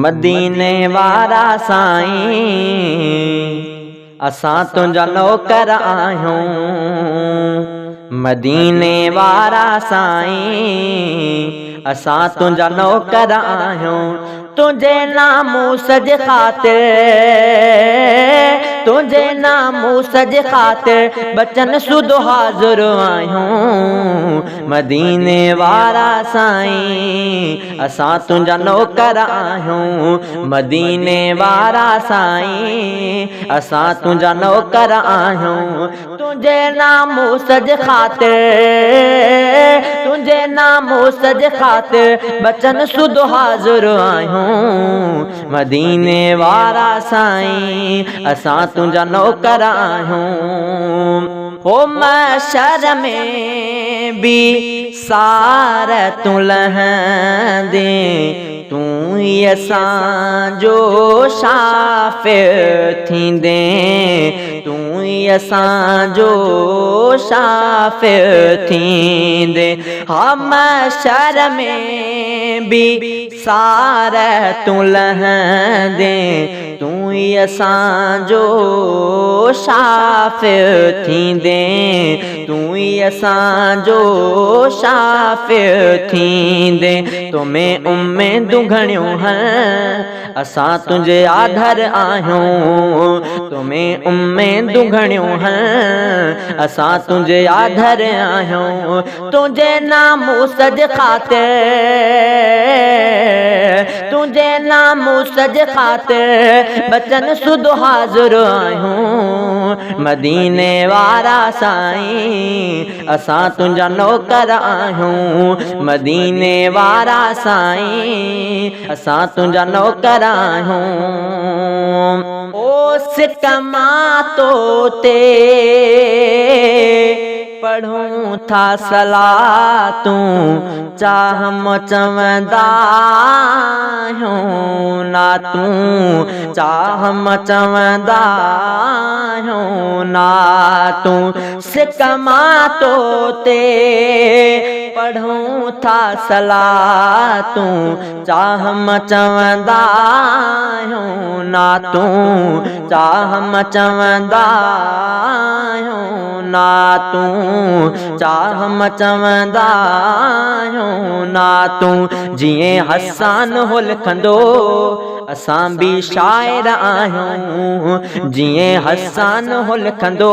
मदीने वारा साईं असां तुंहिंजा नौकर आहियूं। मदीने वारा साईं असां तुंहिंजा नौकर आहियूं। तुंहिंजे नामूस जे ख़ातिर, तुंहिंजे नामूस जे ख़ातिर बचन सुधो हाज़िर आहियूं। मदीने वारा साईं असां तुंहिंजा नौकर आहियूं। मदीने वारा साईं असां तुंहिंजा नौकर आहियूं। तुंहिंजे नामूस जे ख़ातिर, तुंहिंजे नामूस जे ख़ातिर बचन सुधो हाज़िर आहियूं। मदीने वारा साईं असां तुंहिंजा नौकर आहियूं। हो महशर में भी सार तूं लहंदे, तूं ही असांजो शाफ़िर थींदे, तूं ही असांजो शाफ़िर थींदे। हा महशर में भी सार तूं लहंदे, तूं ही असांजो शाफ़िर थींदे, तूं ही असांजो शाफ़िर थींदे। तुम्हें उम्मीदूं घणियूं हैं असां तुंहिंजे आधर आहियूं। तुम्हें उम्मीदूं घणियूं हैं असां तुंहिंजे आधर आहियूं। तुंहिंजे नामूस जे ख़ातिर, तुंहिंजे नामूस जे ख़ातिर बचन सुधो हाज़िर आहियूं। मदीने वारा साईं असां तुंहिंजा नौकर आहियूं। मदीने वारा साईं असां तुंहिंजा नौकर आहियूं। ओ सिकमा तो ते पढ़ूं था सलातूं, चाह मचवंदा आहियूं ना तूं, चाह मचवंदा आहियूं ना तूं। सिकमा तो ते पढ़ूं था सलातूं, चाह मचवंदा आहियूं ना तूं, चाह मचवंदा आहियूं ना तूं, चाह मचवंदा आहियूं ना तूं। जीअं हसन हो लिखंदो असां भी शाइर आहियूं। जीअं हसन हो लिखंदो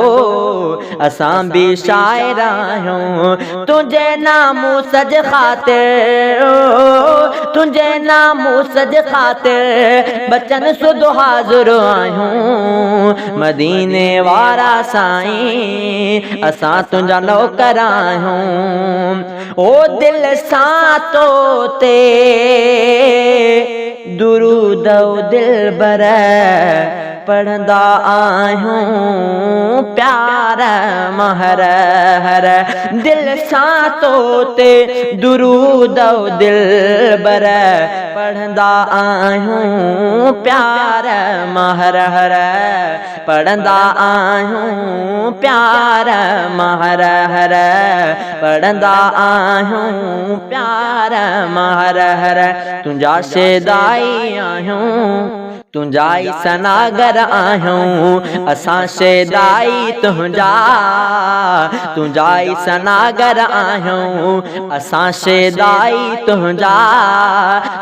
असां भी शाइर आहियूं। तुंहिंजे नामूस जे ख़ातिर, तुंहिंजे नामूस जे ख़ातिर बचन सुधो हाज़िर आहियूं। मदीने वारा साईं असां तुंहिंजा नौकर आहियूं। ओ दिल सां तो ते दुरूद दिलबर पढ़ंदा आहियूं प्यार महर हर। दिल सां तो ते दुरूद दिलबर पढ़ंदा आहियूं प्यार महर हर, पढ़ंदा आहियूं प्यार महर हर, पढ़ंदा आहियूं प्यार महर हर। तुंहिंजा शेदाई आहियूं, तुंहिंजा ई सनागर आहियूं असां शेदाई तुंहिंजा, तुंहिंजा ई सनागर आहियूं असां शेदाई तुंहिंजा,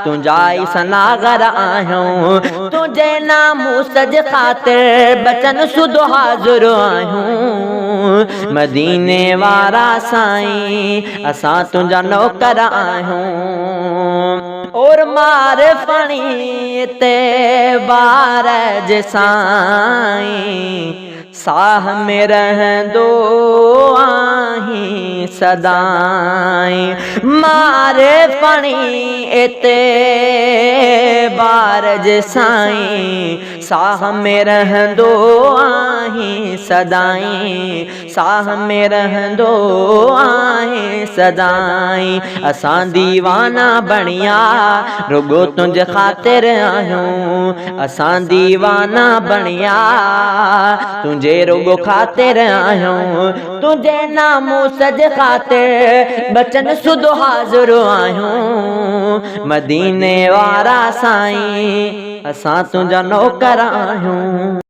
तुंहिंजा ई सनागर आहियूं। तुंहिंजे नामूस जे ख़ातिर बचन सुधो हाज़िर आहियूं। मदीने वारा साईं असां तुंहिंजा नौकर आहियूं। और मार फणी ते बार जे साईं साह में रहंदो आहीं सदाईं। मारे फणी एते बार जे साईं साह में रहंदो आहीं आहीं सदाईं, साह में रहंदो आहीं सदाईं। असां दीवाना बणिया रुगो तुंहिंजे ख़ातिर आहियूं, असां दीवाना बणिया तुंहिंजे रुगो ख़ातिर आहियूं। तुंहिंजे नामूस जे ख़ातिर बचन सुधो हाज़िर आहियूं। मदीने वारा साईं असां तुंहिंजा नौकर आहियूं।